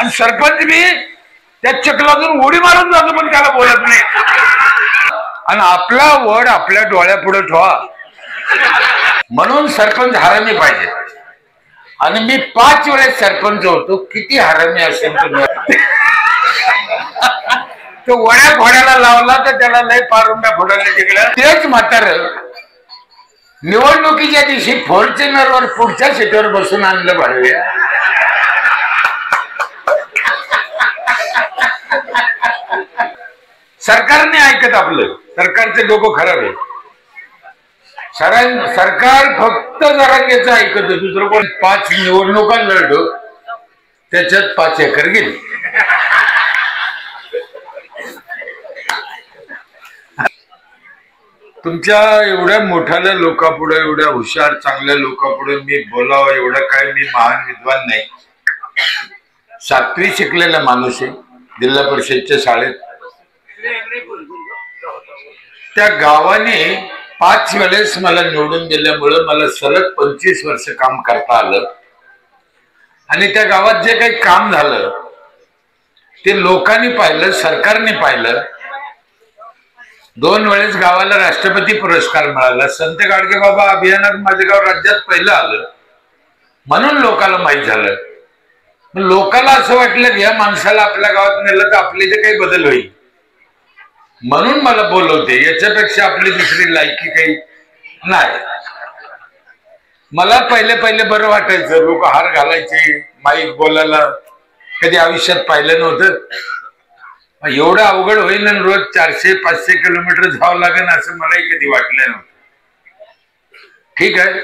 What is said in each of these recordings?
आणि सरपंच बी त्या चकलातून उडी मारून जातो पण त्याला बोलत नाही. आणि आपला वड आपल्या डोळ्यापुढे ठेवा. म्हणून सरपंच हरामी पाहिजे. आणि मी 5 वेळेस सरपंच होतो. किती हरामी असेल तुम्ही. तो वड्या घोड्याला लावला तर त्याला लय पारुंब्या फोडायला तिकडं. तेच म्हातार निवडणुकीच्या दिवशी फॉर्च्युनरवर पुढच्या सीटवर बसून आणलं भाडवे. सरकारने ऐकत आपलं. सरकारचे डोकं खराब आहे. सरकार फक्त जरांगेचं ऐकत. दुसरं कोण. 5 निवडणुका लढलो त्याच्यात 5 एकर गेली. तुमच्या एवढ्या मोठ्या लोकांपुढे एवढ्या हुशार चांगल्या लोकांपुढे मी बोलावं एवढं काय मी महान विद्वान नाही. 7वी शिकलेला माणूस आहे. जिल्हा परिषदच्या शाळेत. त्या गावाने 5 वेळेस मला निवडून दिल्यामुळं मला सलग 25 वर्ष काम करता आलं. आणि त्या गावात जे काही काम झालं ते लोकांनी पाहिलं, सरकारने पाहिलं. 2 वेळेस गावाला राष्ट्रपती पुरस्कार मिळाला. संत गाडगेबाबा अभियानात माझे गाव राज्यात पहिलं आलं म्हणून लोकांना माहीत झालं. लोकांना असं वाटलं की या माणसाला आपल्या गावात नेलं तर आपले जे काही बदल होईल म्हणून मला बोलवते. याच्यापेक्षा आपली दुसरी लायकी काही नाही. मला पहिले बरं वाटायचं. लोक हार घालायचे, माईक बोलायला. कधी आयुष्यात पाहिलं नव्हतं. एवढं अवघड होईल आणि रोज 400-500 किलोमीटर जावं लागेल असं मलाही कधी वाटलं नव्हतं. ठीक आहे.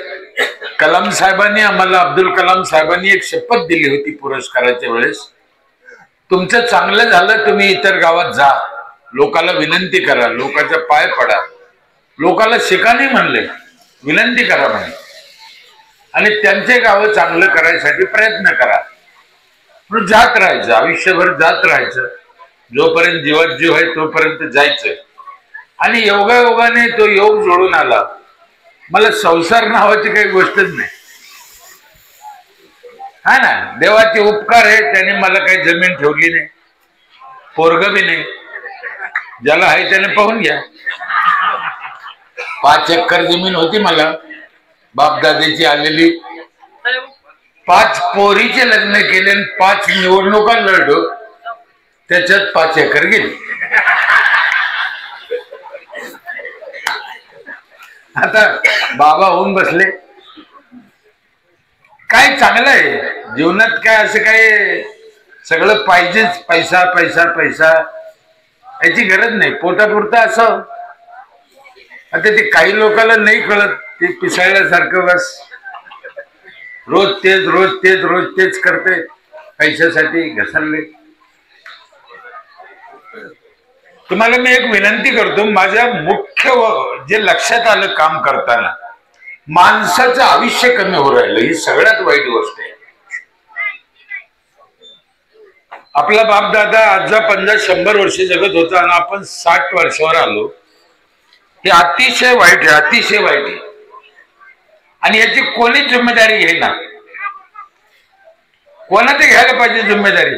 कलाम साहेबांनी आम्हाला, अब्दुल कलाम साहेबांनी एक शपथ दिली होती पुरस्काराच्या वेळेस. तुमचं चांगलं झालं तुम्ही इतर गावात जा, लोकांना विनंती करा, लोकांच्या पाय पडा. लोकांना शिका नाही म्हणले, विनंती करा म्हणे. आणि त्यांचे गाव चांगलं करायसाठी प्रयत्न करा. म्हणून जात राहायचं, आयुष्यभर जात राहायचं. जोपर्यंत जीवात जीव आहे तोपर्यंत जायचं. आणि योगायोगाने तो योग जोडून आला. मला संसार नावाची काही गोष्टच नाही. हा ना, देवाचे उपकार आहे. त्याने मला काही जमीन ठेवली नाही, पोरग बी नाही. ज्याला आहे त्याने पाहून घ्या. 5 एकर जमीन होती मला बापदादाची आलेली. 5 पोरीचे लग्न केले आणि 5 निवडणुका लढलो त्याच्यात 5 एकर गेली. आता बाबा होऊन बसले. काय चांगलं आहे जीवनात. काय असं काय सगळं पाहिजेच, पैसा पैसा पैसा याची गरज नाही. पोटापुरतं असं. आता ते काही लोकांना नाही कळत. ते पिसाळल्यासारखं बस रोज तेच रोज तेच रोज तेच करते पैशासाठी घसरले. तुम्हाला मी एक विनंती करतो. माझ्या मुख्य जे लक्षात आलं काम करताना, माणसाचं आयुष्य कमी होऊ राहिलं. ही सगळ्यात वाईट गोष्ट आहे. आपला बापदादा आजचा 50-100 वर्ष जगत होता आणि आपण 60 वर्षावर आलो. हे अतिशय वाईट आहे, अतिशय वाईट आहे. आणि याची कोणीच जिम्मेदारी घेईना. कोणाचे घ्यायला पाहिजे जिम्मेदारी.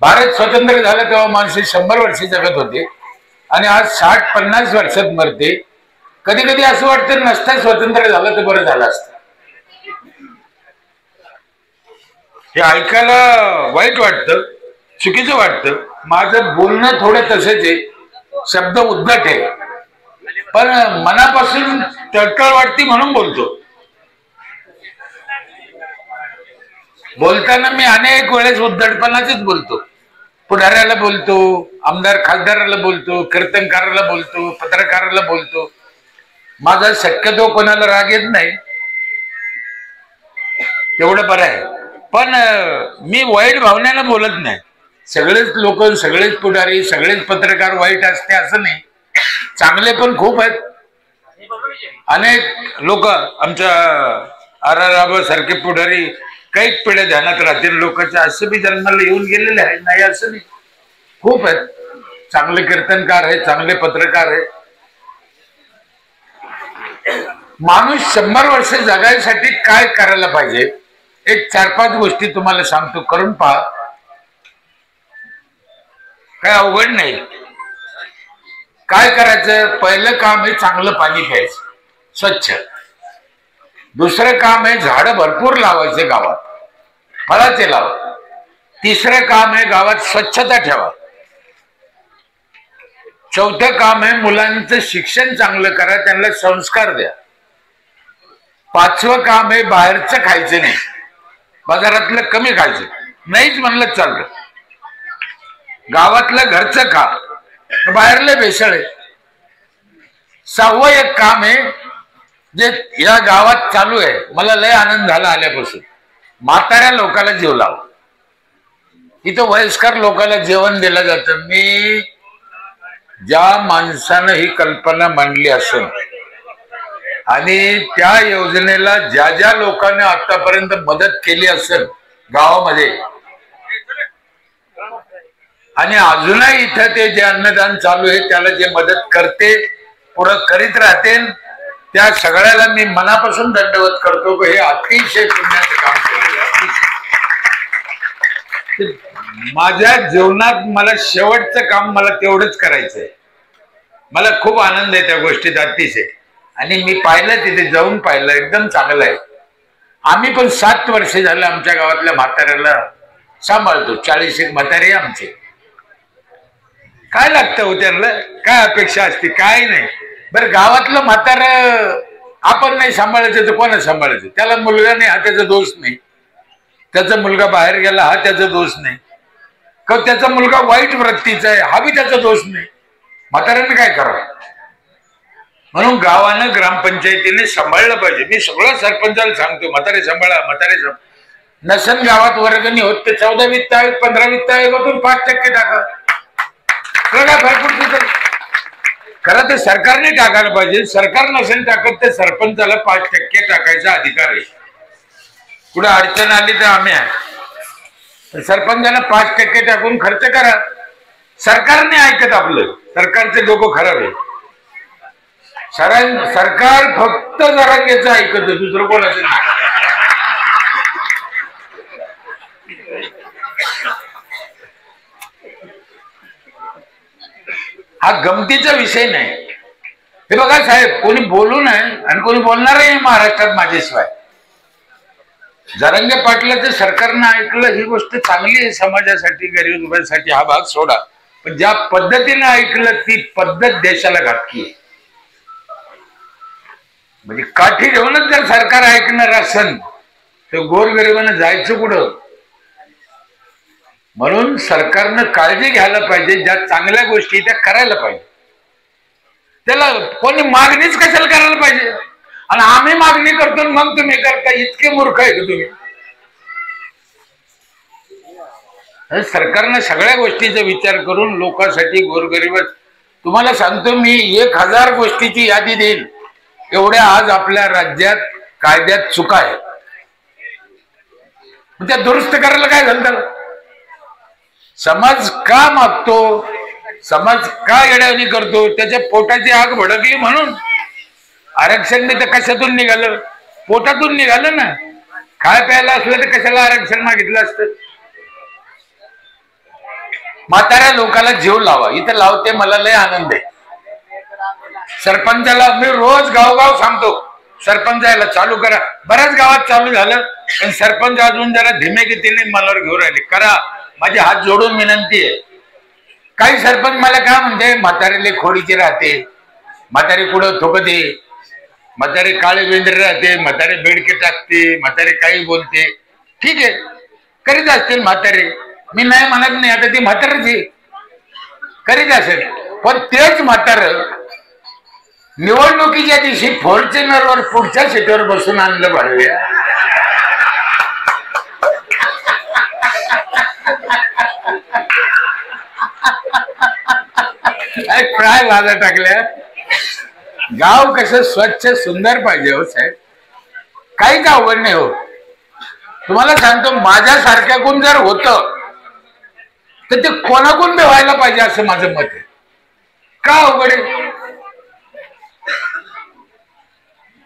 भारत स्वतंत्र झाला तेव्हा माणसे 100 वर्ष जगत होते आणि आज 60-50 वर्षात मरते. कधी कधी असं वाटतं नसता स्वतंत्र झालं तर बरं झालं असतं. हे ऐकायला वाईट वाटतं, चुकीचं वाटतं. माझं बोलणं थोडं तसंच आहे, शब्द उद्धट आहे, पण मनापासून तळतळ वाटते म्हणून बोलतो. बोलताना मी अनेक वेळेस उद्धटपणाचेच बोलतो. पुढाऱ्याला बोलतो, आमदार खासदाराला बोलतो, कीर्तनकाराला बोलतो, पत्रकाराला बोलतो. माझा शक्यतो कोणाला राग येत नाही, तेवढं बरं आहे. पण मी वाईट भावनेनं बोलत नाही. सगळेच लोक, सगळेच पुढारी, सगळेच पत्रकार वाईट असते असं नाही. चांगले पण खूप आहेत. अनेक लोक आमच्या आर सारखे पुढारी काही पिढ्या ध्यानात राहतील लोकांच्या, असं बी जन्माला येऊन गेलेले आहे. नाही असं नाही, खूप आहेत. चांगले कीर्तनकार आहेत, चांगले पत्रकार आहेत. माणूस 100 वर्ष जगायसाठी काय करायला पाहिजे, एक 4-5 गोष्टी तुम्हाला सांगतो, करून पहा. काय अवघड नाही. काय करायचं, पहिलं काम आहे चांगलं पाणी प्यायचं स्वच्छ. दुसरं काम आहे झाडं भरपूर लावायचे गावात, फळाचे लावा. तिसरं काम आहे गावात स्वच्छता ठेवा. चौथं काम आहे मुलांचं शिक्षण चांगलं करा, त्यांना संस्कार द्या. पाचवं काम आहे बाहेरचं खायचं नाही, बाजारातलं कमी खायचं, नाहीच म्हणलं चाललं. गावातलं घरचं खा, बाहेरलं भेसळ आहे. सहावं एक काम आहे जे या गावात चालू आहे, मला लय आनंद झाला आल्यापासून, म्हाताऱ्या लोकांना जीव लाव. इथं वयस्कर लोकांना जेवण दिलं जातं. मी ज्या माणसानं ही कल्पना मांडली असेल आणि त्या योजनेला ज्या ज्या लोकांनी आतापर्यंत मदत केली असेल गावामध्ये, आणि अजूनही इथं ते जे अन्नदान चालू आहे त्याला जे मदत करते, पुढं करीत राहते, त्या सगळ्याला मी मनापासून दंडवत करतो की हे अतिशय पुण्याचं काम केलेलं. माझ्या जीवनात मला शेवटचं काम मला तेवढंच करायचंय. मला खूप आनंद आहे त्या गोष्टीत अतिशय. आणि मी पाहिलं, तिथे जाऊन पाहिलं, एकदम चांगलं आहे. आम्ही पण 7 वर्षे झालं आमच्या गावातल्या म्हाताऱ्याला सांभाळतो. 40 एक म्हातारे आमचे. काय लागतं हो त्यांना, काय अपेक्षा असते, काय नाही. बरं, गावातलं म्हातार आपण नाही सांभाळायचं तर कोणा सांभाळायचं? त्याला मुलगा नाही हा त्याचा दोष नाही, त्याचा मुलगा बाहेर गेला हा त्याचा दोष नाही, का त्याचा मुलगा वाईट वृत्तीचा आहे हा बी त्याचा दोष नाही. म्हाताऱ्याने काय करावं? म्हणून गावानं ग्रामपंचायतीने सांभाळलं पाहिजे. मी सगळं सरपंचाला सांगतो, म्हातारे सांभाळा, म्हातारे सांभाळा. नसन गावात वर्गणी होत तर 14 वित्त आयोग 15 वित्त आयोगातून 5% टाका. काय भरपूर खरं तर सरकारने टाकायला पाहिजे. सरकार नसेल टाकत तर सरपंचाला 5% टाकायचा अधिकार आहे. कुठे अडचण आली तर आम्ही आहे, सरपंचाला 5% टाकून खर्च करा. सरकारने ऐकत, आपलं सरकारचे डोकं खराब आहे. सरकार फक्त जरांगेचं ऐकत, दुसरं कोणाचं नाही. हा गमतीचा विषय नाही. हे बघा साहेब, कोणी बोलू नये आणि कोणी बोलणार आहे महाराष्ट्रात माझ्याशिवाय. जरांगे पाटलाचं सरकारनं ऐकलं ही गोष्ट चांगली आहे समाजासाठी, गरिबांसाठी. हा भाग सोडा, पण ज्या पद्धतीने ऐकलं ती पद्धत देशाला घातकी आहे. म्हणजे काठी घेऊनच जर सरकार ऐकणार असेल तर गोरगरिबांना जायचं कुठं? म्हणून सरकारनं काळजी घ्यायला पाहिजे, ज्या चांगल्या गोष्टी त्या करायला पाहिजे. त्याला कोणी मागणीच कशाला करायला पाहिजे? आणि आम्ही मागणी करतो मग तुम्ही करता, इतके मूर्ख आहे का तुम्ही? सरकारनं सगळ्या गोष्टीचा विचार करून लोकांसाठी, गोरगरीब, तुम्हाला सांगतो मी 1000 गोष्टीची यादी देईल. एवढ्या आज आपल्या राज्यात कायद्यात चुका आहे, त्या दुरुस्त करायला काय झालं? समाज का मागतो, समाज का येड्यावानी करतो? त्याच्या पोटाची आग भडकली म्हणून. आरक्षण नाही तर कशातून निघालं? पोटातून निघालं ना. काय प्यायला असलं तर कशाला आरक्षण मागितलं असतं? म्हाताऱ्या लोकांना जीव लावा. इथं लावते, मला लय आनंद आहे. सरपंचाला मी रोज गावगाव सांगतो, सरपंच यायला चालू करा. बऱ्याच गावात चालू झालं, पण सरपंच अजून जरा धीमे गतीने मलावर घेऊन राहिले. करा, माझे हात जोडून विनंती आहे. काही सरपंच मला काय म्हणते, म्हातारीले खोडीची राहते, म्हातारी कुठं थोकते, म्हातारी काळे बेंद्रे राहते, म्हातारी बेडके टाकते, म्हातारी काही बोलते. ठीक आहे, करीत असतील म्हातारे, मी नाही म्हणत नाही. आता ती म्हातारीची करीत असेल, पण तेच म्हातार निवडणुकीच्या दिवशी फॉर्च्युनरवर पुढच्या सीटवर बसून आणलं पाहिजे. काय वाजा टाकल्या. गाव कसं स्वच्छ सुंदर पाहिजे हो साहेब, काहीच अवघड नाही हो. तुम्हाला सांगतो, माझ्यासारख्याकून जर होतं तर ते कोणाकून बी व्हायला पाहिजे असं माझं मत आहे. का अवघड आहे?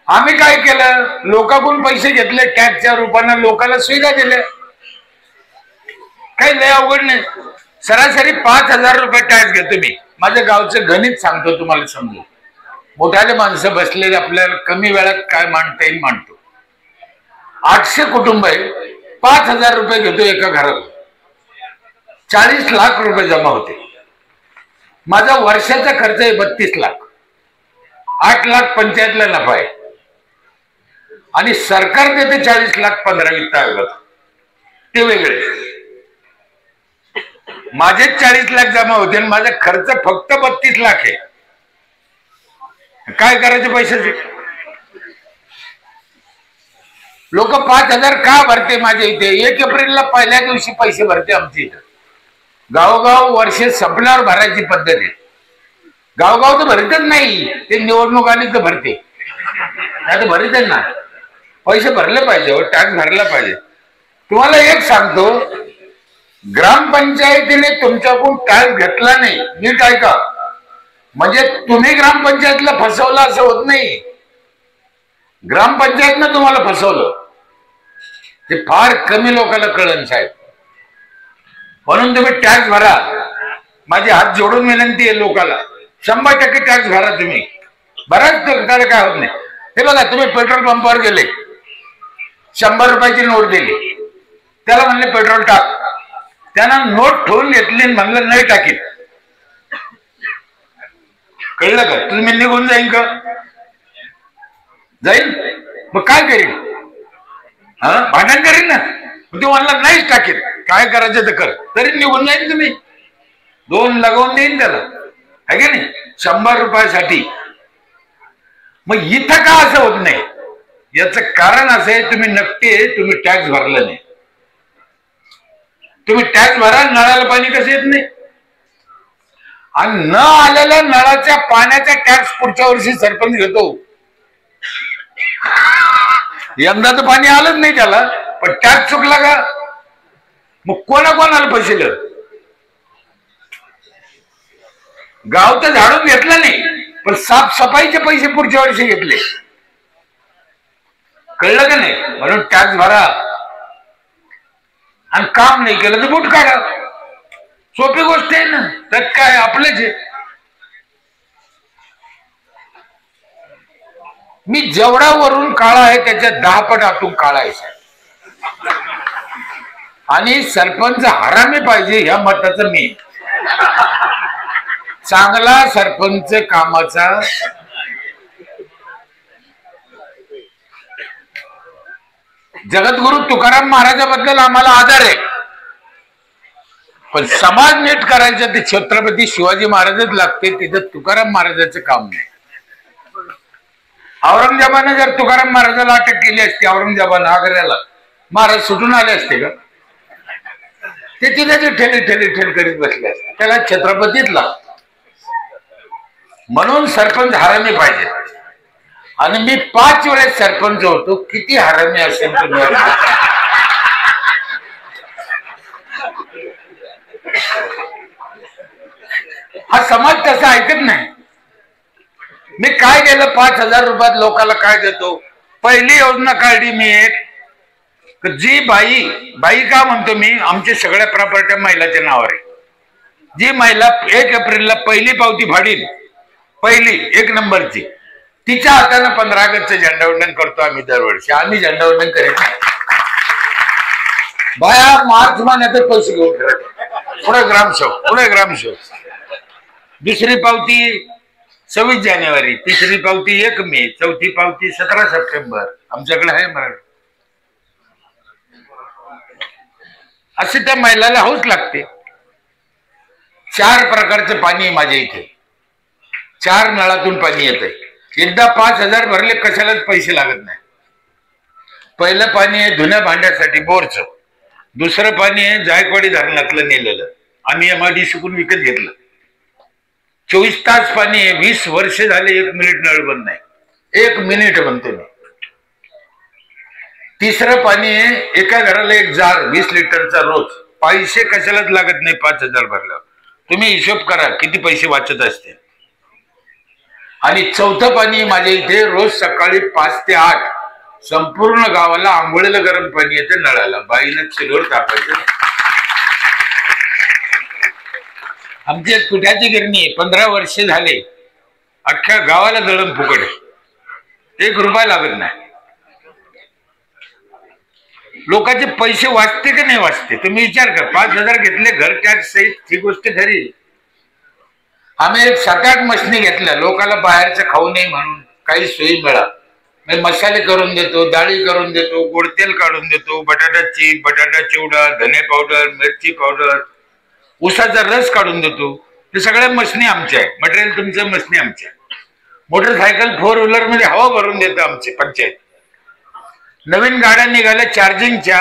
आम्ही काय केलं, लोकांकडून पैसे घेतले, टॅक्सच्या रूपाने लोकांना सुविधा दिल्या. काही लय अवघड नाही. सरासरी 5,000 रुपये टॅक्स घेतो मी. माझ्या गावचं गणित सांगतो तुम्हाला समजून. मोठ्याले माणसं बसलेले, आपल्याला कमी वेळात काय मांडता येईल मांडतो. 800 कुटुंब आहे, 5,000 रुपये घेतो एका घरात. 40 लाख रुपये जमा होते. माझा वर्षाचा खर्च आहे 32 लाख. 8 लाख पंचायतला नफा आहे आणि सरकार देते 40 लाख 15 वित्त आयोगात. ते वेगळे. माझे 40 लाख जमा होते आणि माझा खर्च फक्त 32 लाख आहे. काय करायचे पैशाचे? लोक 5,000 का भरते माझ्या इथे? 1 एप्रिलला पहिल्या दिवशी पैसे भरते आमच्या इथं. गावोगाव वर्ष संपल्यावर भरायची पद्धत आहे. गावगाव तर भरतच नाही, ते निवडणूक आली तर भरते, नाही तर भरतच ना. पैसे भरले पाहिजे, टॅक्स भरला पाहिजे. तुम्हाला एक सांगतो, ग्रामपंचायतीने तुमच्याकडून टॅक्स घेतला नाही, नीट ऐका, म्हणजे तुम्ही ग्रामपंचायतला फसवलं असं होत नाही. ग्रामपंचायतनं तुम्हाला फसवलं. ते फार कमी लोकांना कळलं साहेब. म्हणून तुम्ही टॅक्स भरा. माझी हात जोडून विनंती आहे लोकांना, 100% टॅक्स भरा तुम्ही. बराच त्याला काय होत नाही. हे बघा, तुम्ही पेट्रोल पंपावर गेले, 100 रुपयाची नोट दिली, त्याला म्हणले पेट्रोल टाक. त्यानं नोट ठेवून घेतली, म्हणलं नाही टाकीत. कळलं का? तुम्ही निघून जाईन का? जाईल. मग काय करीन? भांडण करीन ना. तू म्हणला नाहीच टाकीत, काय करायचं तर कर, तरी निघून जाईन तुम्ही. 2 लगवून देईन त्याला, है की नाही, 100 रुपयासाठी. मग इथं का असं होत नाही? याचं कारण असं आहे, तुम्ही नक्की तुम्ही टॅक्स भरला नाही. तुम्ही टॅक्स भरा, नळाला पाणी कसं येत नाही? आणि न आलेल्या नळाच्या पाण्याचा टॅक्स पुढच्या वर्षी सरपंच घेतो. यंदा तर पाणी आलंच नाही त्याला, पण टॅक्स चुकला का? मग कोणाला पैसे दिले? गाव तर झाडून घेतलं नाही, पण साफसफाईचे पैसे पुढच्या वर्षी घेतले. कळलं का नाही? म्हणून टॅक्स भरा. आणि काम नाही केलं तर बूट काढा. सोपी गोष्ट आहे ना. त्यात काय आपलेच आहे. मी जेवढा वरून काळा आहे त्याच्या 10 पट आतून काळा आहे साहेब. आणि सरपंच हरामी पाहिजे ह्या मताचं मी. चांगला सरपंच कामाचा, जगद्गुरु तुकाराम महाराजाबद्दल आम्हाला आदर आहे, पण समाज नीट करायचं ते छत्रपती शिवाजी महाराजच लागते. तिथं तुकाराम महाराजाचं काम नाही. औरंगजेबाने जर तुकाराम महाराजाला अटक केली असती, औरंगजेबानं आग्र्याला, महाराज सुटून आले असते का? ते तिथे ठेल करीत बसले असते. त्याला छत्रपतीच लागतो. म्हणून सरपंच हरामी पाहिजे. आणि मी 5 वेळेस सरपंच होतो. किती हरामी असेल तुम्ही? हा समाज तसा ऐकत नाही. मी काय केलं? 5,000 रुपयात लोकांना काय देतो? पहिली योजना काढली मी एक, जी बाई का म्हणतो मी, आमच्या सगळ्या प्रॉपर्ट्या महिलाच्या नावावर आहे. जी महिला 1 एप्रिलला पहिली पावती फाडील, पहिली 1 नंबरची, तिच्या हाताने 15 ऑगस्टचं झेंडावंदन करतो आम्ही दरवर्षी. आम्ही झेंडावंदन करीत नाही. बाया मार्च महिन्यात पैसे घेऊन फिरत, पुढे ग्रामसेवक. दुसरी पावती 26 जानेवारी, तिसरी पावती 1 मे, चौथी पावती 17 सप्टेंबर. आमच्याकडे आहे मराठी. असे त्या महिलाला हौस लागते. 4 प्रकारचं पाणी आहे माझ्या इथे. 4 नळातून पाणी येत आहे. एकदा 5,000 भरले, कशालाच पैसे लागत नाही. पहिलं पाणी आहे धुण्या भांड्यासाठी बोरचं. दुसरं पाणी आहे जायकवाडी धरणातलं नेलेलं, आम्ही MIDC शिकून विकत घेतलं. 24 तास पाणी आहे. 20 वर्ष झाले 1 मिनिट नळ बंद नाही. 1 मिनिट म्हणतो मी. तिसरं पाणी आहे एका घराला 1 जार 20 लिटरचा रोज. पैसे कशालाच लागत नाही 5,000 भरल्यावर. तुम्ही हिशोब करा किती पैसे वाचत असते. आणि चौथं पाणी माझ्या इथे रोज सकाळी 5 ते 8 संपूर्ण गावाला आंघोळीला गरम पाणी येते नळाला. बाईनं चिरोड टाकायचं. आमची पिठाची गिरणी आहे, 15 वर्ष झाले, अख्ख्या गावाला दळण फुकट आहे, 1 रुपया लागत नाही. लोकांचे पैसे वाचते की नाही वाचते तुम्ही विचार कर. 5,000 घेतले घर टॅक्स सहित, ही गोष्ट खरी. आम्ही एक 7-8 मशनी घेतल्या लोकांना बाहेरचं खाऊ नये म्हणून, काही सोयी मिळा. मसाले करून देतो, डाळी करून देतो, गोड तेल काढून देतो, बटाटा चीज, बटाटा चिवडा, धने पावडर, मिरची पावडर, ऊसाचा रस काढून देतो. हे सगळ्या मशनी आमच्या आहे. मटेरियल तुमचं, मशनी आमच्या. मोटरसायकल 4 व्हीलर मध्ये हवा भरून देतो आमची पंचायत. नवीन गाड्या निघाल्या चार्जिंगच्या,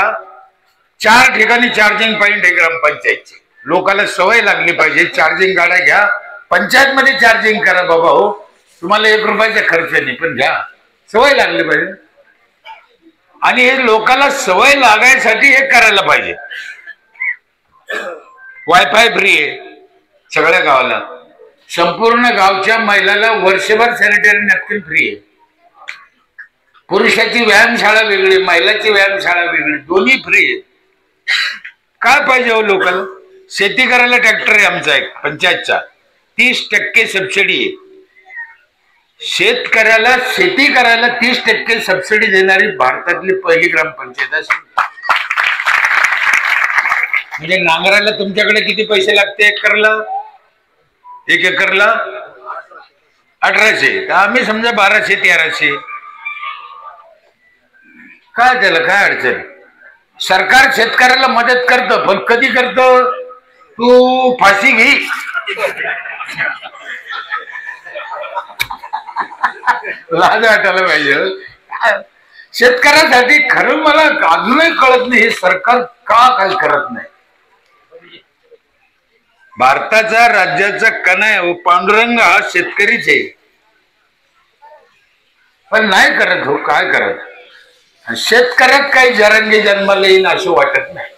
4 ठिकाणी चार्जिंग पॉइंट आहे ग्रामपंचायतचे. लोकांना सवय लागली पाहिजे, चार्जिंग गाड्या घ्या, पंचायत मध्ये चार्जिंग करा बाबा. हो, तुम्हाला 1 रुपयाचा खर्च नाही, पण घ्या, सवय लागली पाहिजे. आणि हे लोकांना सवय लागायसाठी हे करायला पाहिजे. वायफाय फ्री आहे सगळ्या गावाला. संपूर्ण गावच्या महिलाला वर्षभर सॅनिटरी नॅपकिन फ्री आहे. पुरुषाची व्यायामशाळा वेगळी, महिलाची व्यायामशाळा वेगळी, दोन्ही फ्री आहे. काय पाहिजे हो लोकांना? शेती करायला ट्रॅक्टर आहे आमचा एक पंचायतचा, 30% सबसिडी आहे. शेतकऱ्याला शेती करायला 30% सबसिडी देणारी भारतातली पहिली ग्रामपंचायत असेल. म्हणजे नांगराला तुमच्याकडे किती पैसे लागते एकरला? 1 एकरला 1800, तर आम्ही समजा 1200-1300. काय त्याला काय अडचण? सरकार शेतकऱ्याला मदत करतं, पण कधी करतं? तू फाशी घे, लाज वाटायला पाहिजे. शेतकऱ्यासाठी खरं मला अजूनही कळत नाही, हे सरकार का काय करत नाही. भारताचा राज्याचा कणा आहे, पांडुरंग हा शेतकरीच आहे, पण नाही करत. हो, काय करत? शेतकऱ्यात काही जरंगी जन्माला येईल असं वाटत नाही.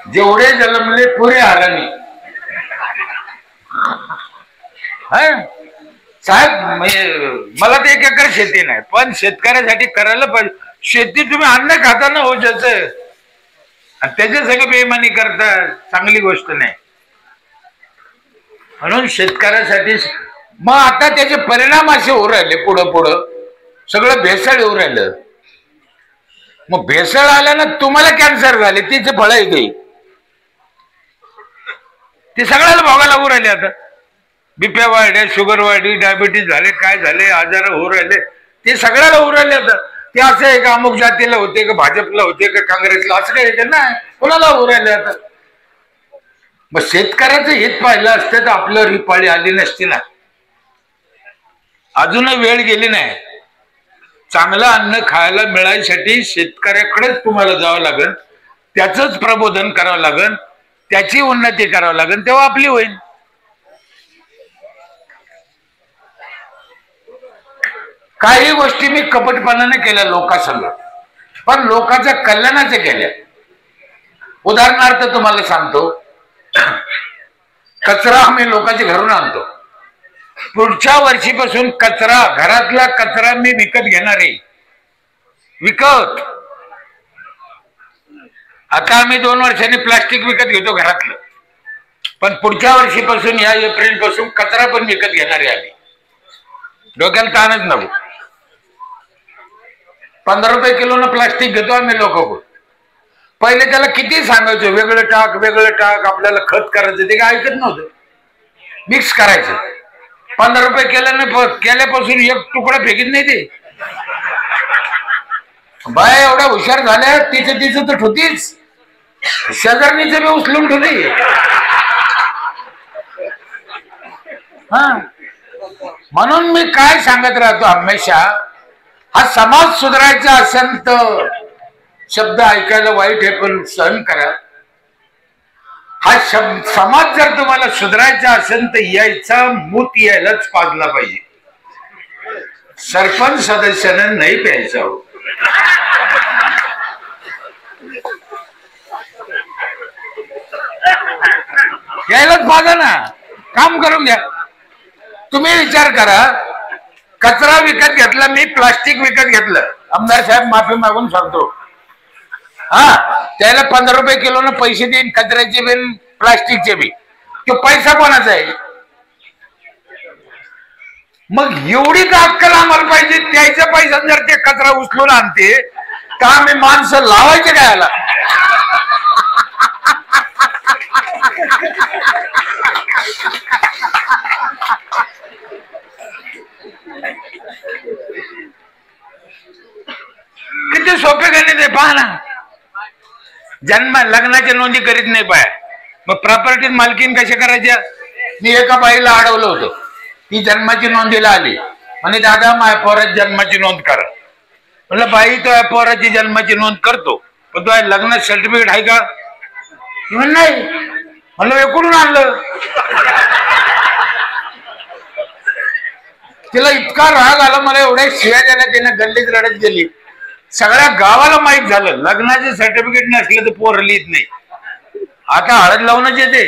जेवढे जन्मले पुरे हरामी. साहेब, मला तर 1 एकर शेती नाही, पण शेतकऱ्यासाठी करायला पाहिजे. शेती तुम्ही अन्न खाताना हो ज्याचं, त्याच्या सगळं बेईमानी करता, चांगली गोष्ट नाही. म्हणून शेतकऱ्यासाठी मग आता त्याचे परिणाम असे होऊ राहिले, पुढं सगळं भेसळ येऊ राहिलं. मग भेसळ आल्यानं तुम्हाला कॅन्सर झाले, तिचे फळ येते, ते सगळ्याला भोगायला होऊ राहिले. आता बीपी वाढल्या, शुगर वाढली, डायबिटीज झाले, काय झाले, आजार होऊ राहिले, ते सगळ्याला होऊ राहिले. आता ते असं आहे का अमुक जातीला होते का भाजपला होते का काँग्रेसला, असं काही येते ना, कोणाला होऊ राहिले. आता मग शेतकऱ्याचं हित पाहिलं असतं तर आपल्यावर ही पाळी आली नसती ना. अजूनही वेळ गेली नाही. चांगलं अन्न खायला मिळायसाठी शेतकऱ्याकडेच तुम्हाला जावं लागेल, त्याचंच प्रबोधन करावं लागेल, त्याची उन्नती करावं लागेल, तेव्हा आपली होईल. काही गोष्टी मी कपटपणाने केल्या लोकांसंग, पण लोकांच्या कल्याणाचे केल्या. उदाहरणार्थ तुम्हाला सांगतो, कचरा आम्ही लोकांच्या घरून आणतो. पुढच्या वर्षीपासून कचरा, घरातला कचरा मी विकत घेणार आहे, विकत. आता आम्ही 2 वर्षांनी प्लास्टिक विकत घेतो घरातलं, पण पुढच्या वर्षीपासून, या एप्रिल पासून कचरा पण विकत घेणार आहे आम्ही. डोक्याला ताणच नको. 15 रुपये किलोनं प्लास्टिक घेतो आम्ही लोक. पहिले त्याला किती सांगायचो, वेगळं टाक, वेगळं टाक, आपल्याला खत करायचं, ते काय ऐकत नव्हतं. मिक्स करायचं. 15 रुपये केल्यापासून 1 तुकडा फेकीत नाही ते. बाय एवढ्या हुशार झाल्या, तिचं तर ठेवतीच, शेजारणीचं बी उचलून ठेवली. म्हणून मी काय सांगत राहतो हमेशा, हा समाज सुधारायचा असेल तर, शब्द ऐकायला वाईट आहे पण सहन करा. हा समाज जर तुम्हाला सुधारायचा असेल तर यायचा मूत यायलाच पाजला पाहिजे. सरपंच सदस्यानं नाही प्यायचा हो. यायलाच पाजा ना, काम करून घ्या. तुम्ही विचार करा, कचरा विकत घेतला, मी प्लास्टिक विकत घेतलं, आमदार साहेब माफी मागून सांगतो, त्याला 15 रुपये किलोनं पैसे देईन, कचऱ्याचे बिन प्लास्टिकचे बी. तो पैसा कोणाचा आहे? मग एवढी का अक्कल आम्हाला पाहिजे? त्याच्या पैसा जर ते कचरा उचलून आणते तर आम्ही माणसं लावायचे काय याला? किती सोपे गणित आहे पहा ना. जन्म लग्नाच्या नोंदी करीत नाही पाय, मग प्रॉपर्टीत मालकीन कशा करायच्या? मी एका बाईला अडवलं होतं, ती जन्माची नोंदीला आली म्हणे दादा माझ्या पोराची जन्माची नोंद करा. म्हणलं बाई तो पोराची जन्माची नोंद करतो, पण तो लग्न सर्टिफिकेट आहे का? नाही. म्हणलं हे कुठून आणलं? तिला इतका राग आला, मला एवढ्या शिव्या द्यायला त्याने गल्लीत रडत गेली. सगळ्या गावाला माहित झालं लग्नाचे सर्टिफिकेट नसले तर पोर लिहित नाही. आता हळद लावूनच येते.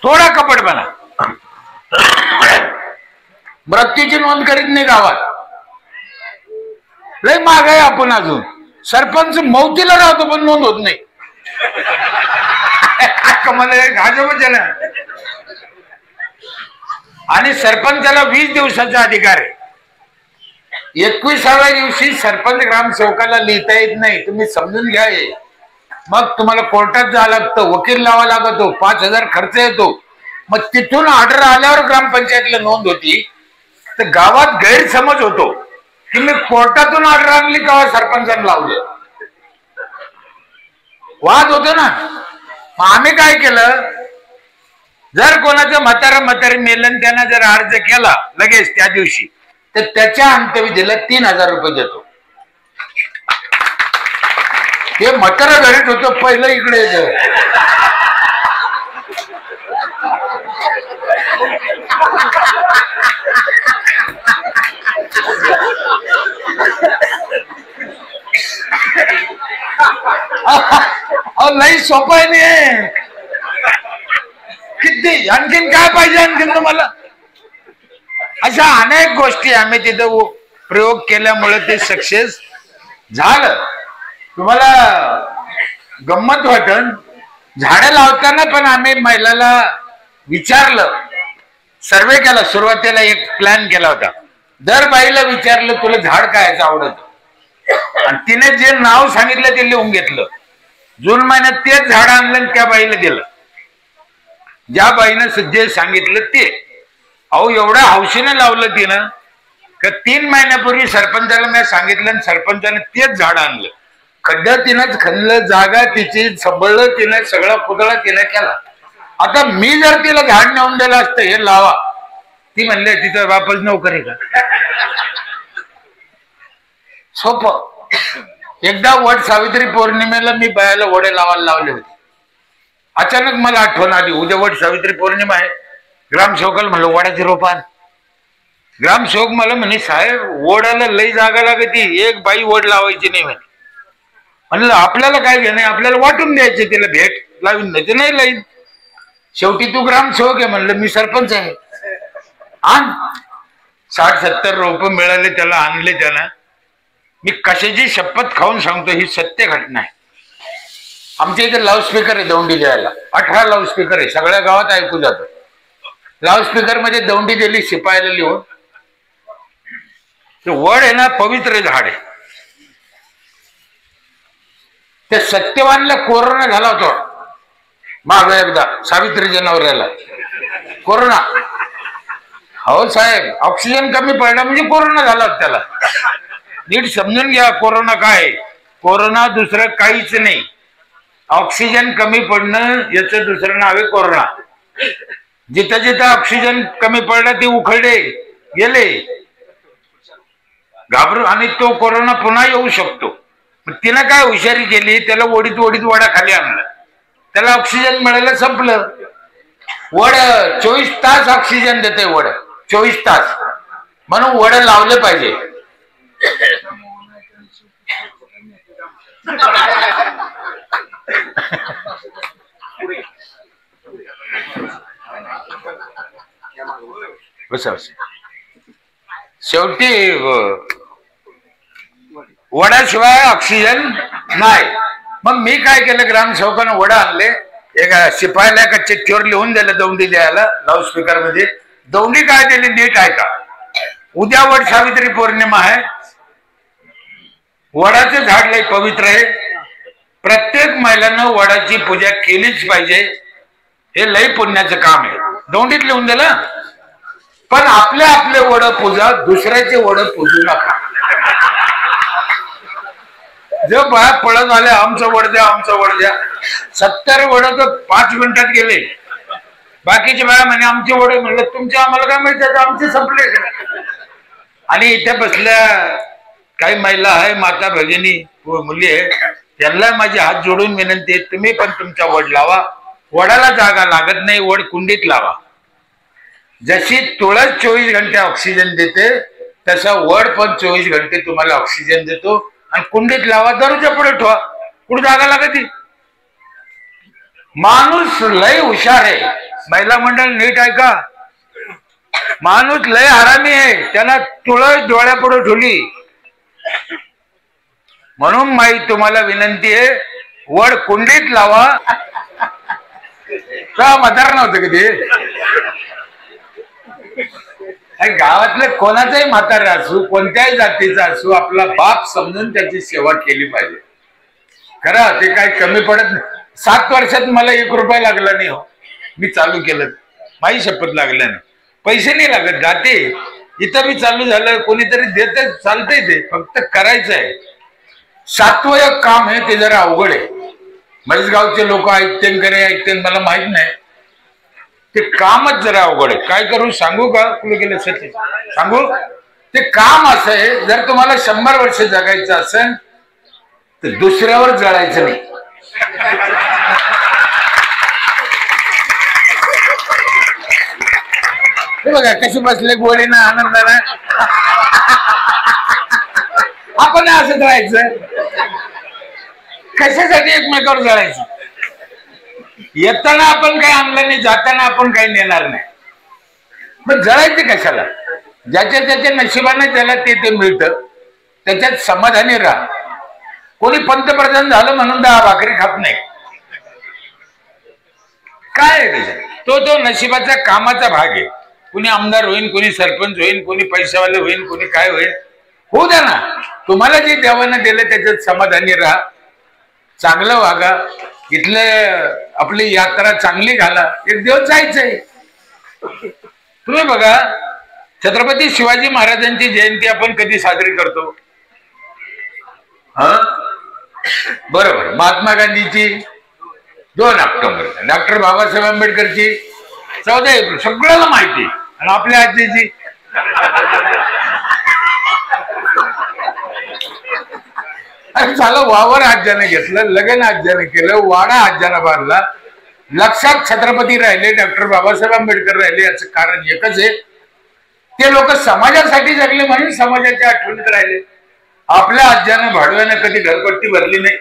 थोडा कपटपणा. मृत्यूची नोंद करीत नाही गावात. लय माग आहे आपण. अजून सरपंच मौतीला राहतो पण नोंद होत नाही. ना. आणि सरपंचाला 20 दिवसाचा अधिकार आहे. 21व्या दिवशी सरपंच ग्रामसेवकाला लिहिता येत नाही, तुम्ही समजून घ्या. मग तुम्हाला कोर्टात जावं लागतं, वकील लावा लागतो, 5000 खर्च येतो. मग तिथून ऑर्डर आल्यावर ग्रामपंचायतला नोंद होती. तर गावात गैरसमज होतो की मी कोर्टातून ऑर्डर आणली तेव्हा सरपंचाने लावलं. वाद होतो ना. मग आम्ही काय केलं, जर कोणाचं म्हातारी मेलन त्यानं जर अर्ज केला लगेच त्या दिवशी, तर त्याच्या अंत्यविधीला 3000 रुपये देतो. ते म्हातारा घरीच होतो पहिलं इकडे लई सोपं आहे नाही. किती आणखीन काय पाहिजे आणखीन तुम्हाला? अशा अनेक गोष्टी आम्ही तिथं प्रयोग केल्यामुळे ते सक्सेस झालं. तुम्हाला गंमत वाटन, झाडं लावताना पण आम्ही महिलाला विचारलं, सर्वे केला. सुरुवातीला एक प्लॅन केला होता. दर बाईला विचारलं तुला झाड कायचं आवडत, आणि तिने जे नाव सांगितलं ते लिहून घेतलं. जून महिन्यात तेच झाड आणलं आणि त्या बाईला दिलं. ज्या बाईनं जे सांगितलं ते. अहो एवढ्या हौशीने लावलं तिनं का 3 महिन्यापूर्वी सरपंचाला मी सांगितलं आणि सरपंचाने तेच झाड आणलं. खड्डा तिनंच खणलं, जागा तिची सबळलं तिने, सगळा पुतळा तिने केला. आता मी जर तिला झाड नेऊन दिलं असतं हे लावा, ती म्हणले तिचा बापच नोकरी का? सोपं. एकदा वट सावित्री पौर्णिमेला मी बायाला वडे लावायला लावले होते. अचानक मला आठवण आली उद्या वट सावित्री पौर्णिमा आहे. ग्रामसेवकाला म्हणलं वडाची रोपान. ग्रामसेवक मला म्हणे साहेब वडाला लई जागा लागते, एक बाई वड लावायची नाही म्हणे. म्हणलं आपल्याला काय घेणं, आपल्याला वाटून द्यायचे, तिला भेट लावीन नाही ते नाही लाईन. शेवटी तू ग्रामसेवक आहे म्हणलं, मी सरपंच आहे. आण 60-70 रोप मिळाले त्याला, आणले त्याला. मी कशाची शपथ खाऊन सांगतो, ही सत्य घटना आहे. आमच्या इथे लाऊडस्पीकर आहे दौंडी द्यायला. 18 लाऊडस्पीकर आहे, सगळ्या गावात ऐकू जातं. लाऊडस्पीकर मध्ये दौंडी दिली शिपायाला लिहून. वड आहे ना पवित्र झाड आहे. त्या सत्यवानला कोरोना झाला होता माग एकदा, सावित्रीच्या नवऱ्याला कोरोना. हो साहेब, ऑक्सिजन कमी पडला म्हणजे कोरोना झाला होता त्याला. नीट समजून घ्या कोरोना काय. कोरोना दुसरं काहीच नाही. ऑक्सिजन कमी पडणं याचं दुसरं नाव आहे कोरोना. जिथं जिथं ऑक्सिजन कमी पडला ते उखळले गेले, घाबरून, आणि तो कोरोना पुन्हा येऊ शकतो. तिनं काय हुशारी केली, त्याला ओढीत वडा खाली आणलं, त्याला ऑक्सिजन मिळायला संपलं. वड 24 तास ऑक्सिजन देते वड, 24 तास. म्हणून वड लावले पाहिजे. शेवटी वडाशिवाय ऑक्सिजन नाही. मग मी काय केलं, ग्रामसेवकानं वडा आणले एका शिपायाला एका चिठ्ठीवर लिहून दिलं दौंडी द्यायला लाऊडस्पीकर मध्ये. दौंडी काय दिली नीट आहे का. उद्या वट सावित्री पौर्णिमा आहे. वडाचं झाड लय पवित्र आहे. प्रत्येक महिलांना वडाची पूजा केलीच पाहिजे. हे लय पुण्याचं काम आहे. दौंडीत लिहून दिलं. पण आपले वड पूजा, दुसऱ्याचे वड पूजू नका. जो बाया पळत आले आमचं वड द्या आमचं वड द्या. 70 वड तर 5 मिनिटात गेले. बाकीचे बाया म्हणे आमचे वड. म्हणलं तुमचे आम्हाला काय माहिती, आमचे संपले. आणि इथे बसल्या काही महिला आहे, माता भगिनी मुली आहे, त्यांना माझी हात जोडून विनंती आहे, तुम्ही पण तुमचा वड लावा. वडाला जागा लागत नाही, वड कुंडीत लावा. जशी तुळस 24 घंटे ऑक्सिजन देते तसा वड पण 24 घंटे तुम्हाला ऑक्सिजन देतो. आणि कुंडीत लावा, दरवाजा पुढे ठेवा, कुठे जागा लागत. माणूस लय हुशार आहे. महिला मंडळ नीट ऐका. माणूस लय हरामी आहे. त्याला तुळस डोळ्यापुढे ठेवली. म्हणून माई तुम्हाला विनंती आहे, वड कुंडीत लावा. का म्हातार नव्हतं कधी. गावातले कोणाचाही म्हातारा असू, कोणत्याही जातीचा असू, आपला बाप समजून त्याची सेवा केली पाहिजे. खरं ते काही कमी पडत नाही. 7 वर्षात मला 1 रुपया लागला नाही हो. मी चालू केलं, माझी शपथ लागल्या नाही. पैसे नाही लागत. जाते इथं मी चालू झालं, कोणीतरी देत चालतंय. ते फक्त करायचं आहे. 7वं एक काम आहे, ते जरा अवघड आहे. गावचे लोक ऐकते करे ऐकते मला माहित नाही. ते कामच जरा अवघड आहे. काय करू सांगू का. कुठे गेले सचिन सांगू. ते काम असं आहे, जर तुम्हाला 100 वर्ष जगायचं असेल तर दुसऱ्यावर जळायचं नाही. बघा कशी बसले गोडीनं आनंदानं. आपण असंच राहायचं. कशासाठी एकमेकावर जळायचं. येताना आपण काही आणलं नाही, जाताना आपण काही नेणार नाही. मग जळायचे कशाला. ज्याच्या त्याच्या नशिबाने त्याला ते मिळतं, त्याच्यात समाधानी राहा. कोणी पंतप्रधान झालं म्हणून 10 भाकरी खात नाही. काय आहे त्याच्यात. तो नशिबाचा कामाचा भाग आहे. कोणी आमदार होईल, कोणी सरपंच होईल, कोणी पैशावाले होईल, कोणी काय होईल. होऊ द्या ना. तुम्हाला जे देवानं दिलं त्याच्यात समाधानी राहा. चांगलं वागा. इथले आपली यात्रा चांगली घाला. एक दिवस जायचंय. तुम्ही बघा, छत्रपती शिवाजी महाराजांची जयंती आपण कधी साजरी करतो. बरोबर. महात्मा गांधीची 2 ऑक्टोबर, डॉक्टर बाबासाहेब आंबेडकरची 14 एप्रिल. सगळ्याला माहिती. आणि आपल्या आजीची झालं. वावर आज्याने घेतलं, लग्न आज्याने केलं, वाडा आज्यानं बांधला. लक्षात छत्रपती राहिले, डॉक्टर बाबासाहेब आंबेडकर राहिले. याचं कारण एकच आहे, ते लोक समाजासाठी जगले म्हणून समाजाच्या आठवणीत राहिले. आपल्या आज्यानं भाडव्यानं कधी घरपट्टी भरली नाही,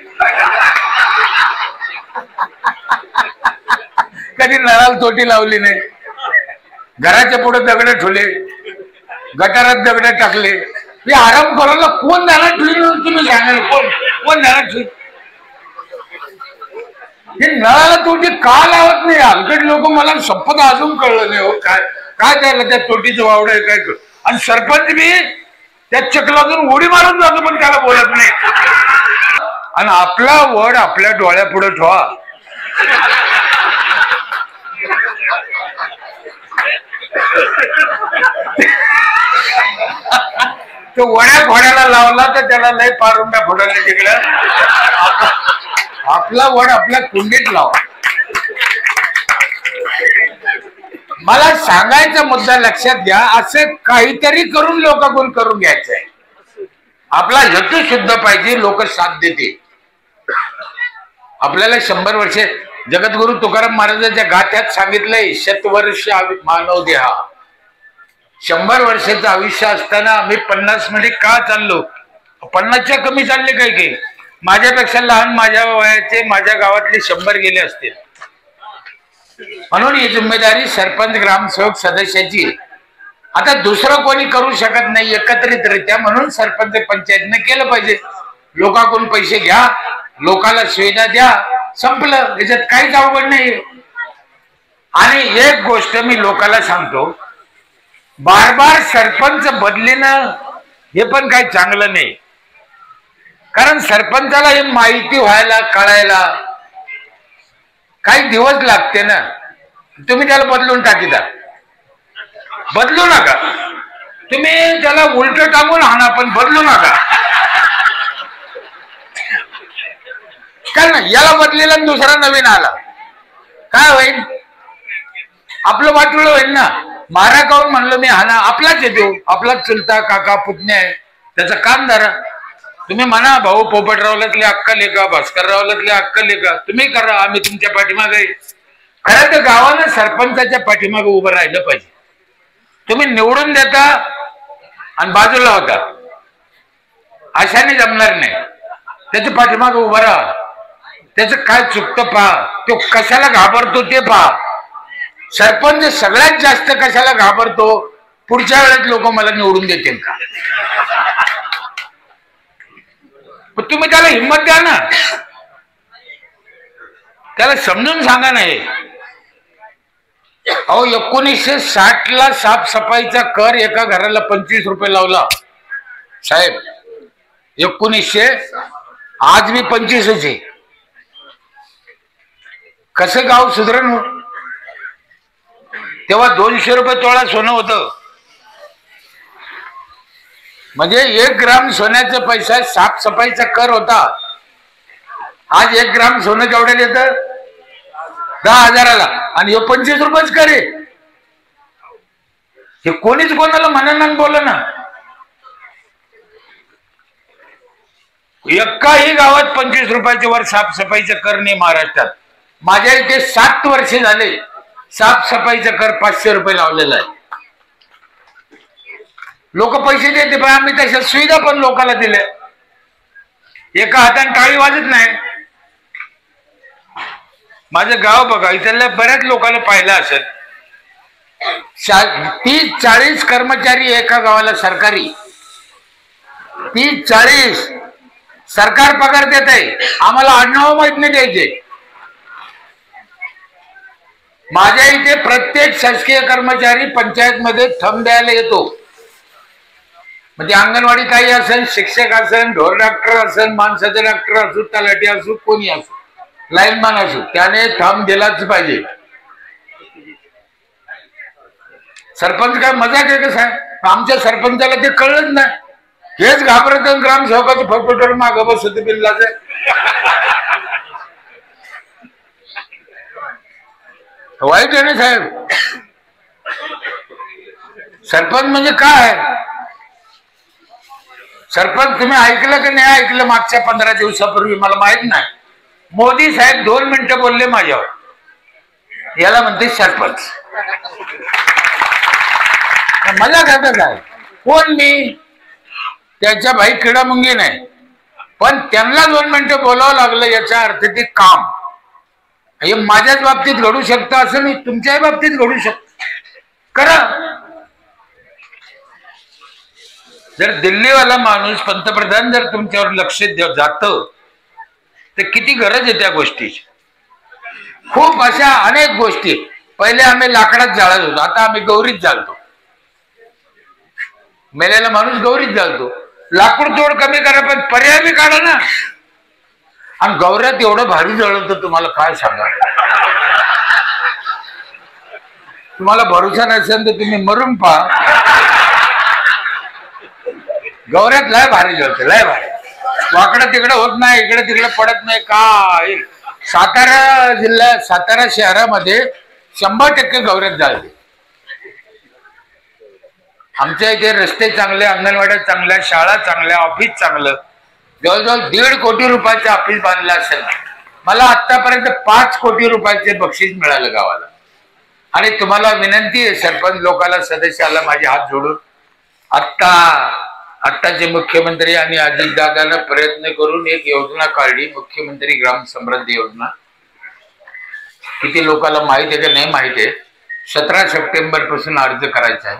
कधी नळाला तोटी लावली नाही, घराच्या पुढे दगड ठेवले, गटारात दगड टाकले. हे आराम करायला कोण जाणार ठेवली तुम्ही सांगाल. कोण जाणार ठेवली. हे नळाला तोटी का लावत नाही. हलकट लोक. मला शपथ अजून कळलं नाही हो. काय त्याला त्या तोटीचं वावड आहे काय. आणि सरपंच बी त्या चकलातून उडी मारून जातो पण त्याला बोलत नाही. आणि आपला वड आपल्या डोळ्यापुढे ठेवा. तो वड्या घोड्याला लावला तर त्याला लय पारुंड्या फोडायला तिकडं. आपला वड आपल्या कुंडीत लावा. मला सांगायचा मुद्दा लक्षात घ्या. असे काहीतरी करून लोकांकडून करून घ्यायचंय. आपला हेतू शुद्ध पाहिजे. लोक साथ देते. आपल्याला 100 वर्षे जगद्गुरु तुकाराम महाराजांच्या गाथ्यात सांगितलंय, 100 वर्ष मानव देहा. 100 वर्षाचं आयुष्य असताना आम्ही 50 मध्ये का चाललो. 50च्या कमी चालले काही. माझ्यापेक्षा लहान माझ्या वयाचे माझ्या गावातले 100 गेले असतील. म्हणून ही जिम्मेदारी सरपंच ग्रामसेवक सदस्याची. आता दुसरं कोणी करू शकत नाही एकत्रितरित्या. म्हणून सरपंच पंचायतने केलं पाहिजे. लोकांकडून पैसे घ्या, लोकांना सुविधा द्या, संपलं. याच्यात काहीच अवघड नाही. आणि एक गोष्ट मी लोकांना सांगतो, बार बार सरपंच बदलेनं हे पण काही चांगलं नाही. कारण सरपंचाला हे माहिती व्हायला कळायला काही दिवस लागते ना. तुम्ही त्याला बदलून टाकीता, बदलू नका. तुम्ही त्याला उलट टाकून आणा, पण बदलू नका. कारण याला बदलेला दुसरा नवीन आला, काय होईल? आपलं वाटुळ होईल ना. मारा काऊन म्हणलं मी, हाना आपलाच येतो, आपलाच चुलता काका पुतण्या आहे, त्याचं काम धरा. तुम्ही म्हणा भाऊ पोपटरावलातली अक्कल आहे का, भास्कररावलातली अक्कल आहे का, तुम्ही करा, आम्ही तुमच्या पाठीमागे. खरं तर गावानं सरपंचाच्या पाठीमागे उभं राहिलं पाहिजे. तुम्ही निवडून देता आणि बाजूला होता, अशाने जमणार नाही. त्याच्या पाठीमागे उभं राहा, त्याचं काय चुकतं पहा, तो कशाला घाबरतो ते पहा. सरपंच सगळ्यात जास्त कशाला घाबरतो, पुढच्या वेळेस लोक मला निवडून देतील का. तुम्ही त्याला हिंमत द्या ना, त्याला समजून सांगा नाही. अहो 1960ला साफसफाईचा कर एका घराला 25 रुपये लावला साहेब. 1900, आज मी 25च आहे. कसं गाव सुधरण? तेव्हा 200 रुपये तोळा सोनं होतं. म्हणजे 1 ग्राम सोन्याचा पैसा साफसफाईचा कर होता. आज 1 ग्राम सोनं केवढ्या देतं? 10,000ला. आणि 25 रुपयेच करे. हे कोणीच कोणाला म्हणा बोल ना. एकाही गावात 25 रुपयाच्या वर साफसफाईचा कर नाही महाराष्ट्रात. माझ्या इथे 7 वर्षे झाले साफसफाईचा कर 500 रुपये लावलेला आहे. लोक पैसे देते, पण आम्ही तशा सुविधा पण लोकांना दिल्या. एका हाताने टाळी वाजत नाही. माझं गाव बघा, इथल्या बऱ्याच लोकांना पाहिलं असेल, 30-40 कर्मचारी एका गावाला सरकारी. 30-40 सरकार पगार देत आहे. आम्हाला आडनाव माहित नाही द्यायचे. माझ्या इथे प्रत्येक शासकीय कर्मचारी पंचायत मध्ये थंब द्यायला येतो. म्हणजे अंगणवाडी ताई असेल, शिक्षक असेल, ढोर डॉक्टर असेल, माणसाचे डॉक्टर असो, तलाठी असो, कोणी असो, लाईनमॅन असो, त्याने थंब दिलाच पाहिजे. सरपंच काय मजाक आहे कसं आहे? आमच्या सरपंचाला ते कळलंच नाही. हेच घाबरत ग्रामसेवकाचं फटफटर मागं बसत बिल्लाचं. वाईट आहे ना साहेब. सरपंच म्हणजे काय? सरपंच तुम्ही ऐकलं की नाही ऐकलं? मागच्या 15 दिवसापूर्वी मला माहित नाही, मोदी साहेब 2 मिनिटं बोलले माझ्यावर. याला म्हणते सरपंच. मजा करतात काय? कोण मी? त्याच्या भाई किडा मुंगी नाही, पण त्यांना 2 मिनिटं बोलावं लागलं याचा अर्थ ते काम. हे माझ्याच बाबतीत घडू शकतं असं नाही, तुमच्याही बाबतीत घडू शकतं. करा. जर दिल्लीवाला माणूस पंतप्रधान जर तुमच्यावर लक्ष जात, तर किती गरज आहे त्या गोष्टीची. खूप अशा अनेक गोष्टी. पहिले आम्ही लाकडात जाळत होतो, आता आम्ही गौरीत जाळतो. मेलेला माणूस गौरीत जाळतो. लाकूड तोड कमी करा, पण पर्याय बी काढा ना. आणि गौऱ्यात एवढं भारी जळतं तुम्हाला काय सांगा. तुम्हाला भरोसा नसेल तर तुम्ही मरून पहा. गौऱ्यात लय भारी जळतं, लय भारी. वाकडं तिकडं होत नाही, इकडे तिकडे पडत नाही काय. सातारा जिल्ह्यात, सातारा शहरामध्ये 100% गौऱ्यात जाळते. आमच्या इथे रस्ते चांगले, अंगणवाड्या चांगल्या, शाळा चांगल्या, ऑफिस चांगलं. जवळजवळ 1.5 कोटी रुपयाचं ऑफिस बांधलं असेल. मला आतापर्यंत 5 कोटी रुपयाचे बक्षीस मिळालं गावाला. आणि तुम्हाला विनंती आहे सरपंच लोकांना, सदस्याला माझे हात जोडून, आत्ताचे मुख्यमंत्री आणि अजितदादांना प्रयत्न करून एक योजना काढली, मुख्यमंत्री ग्राम समृद्धी योजना. किती लोकांना माहित आहे का नाही माहित आहे? 17 सप्टेंबर पासून अर्ज करायचा आहे.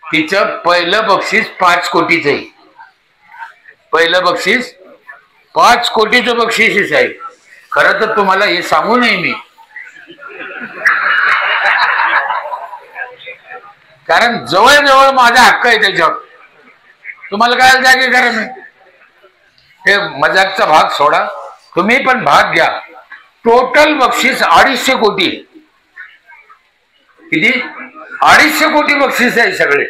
तिचं पहिलं बक्षीस 5 कोटीचं आहे. पहिलं बक्षीस 5 कोटीचं बक्षीस आहे. खरं तर तुम्हाला हे सांगू नये मी, कारण जवळजवळ माझा हक्क आहे त्याच्यावर. तुम्हाला काय जागे करा मी, हे मजाकचा भाग सोडा, तुम्ही पण भाग घ्या. टोटल बक्षीस 250 कोटी. किती? 250 कोटी बक्षीस आहे सगळे.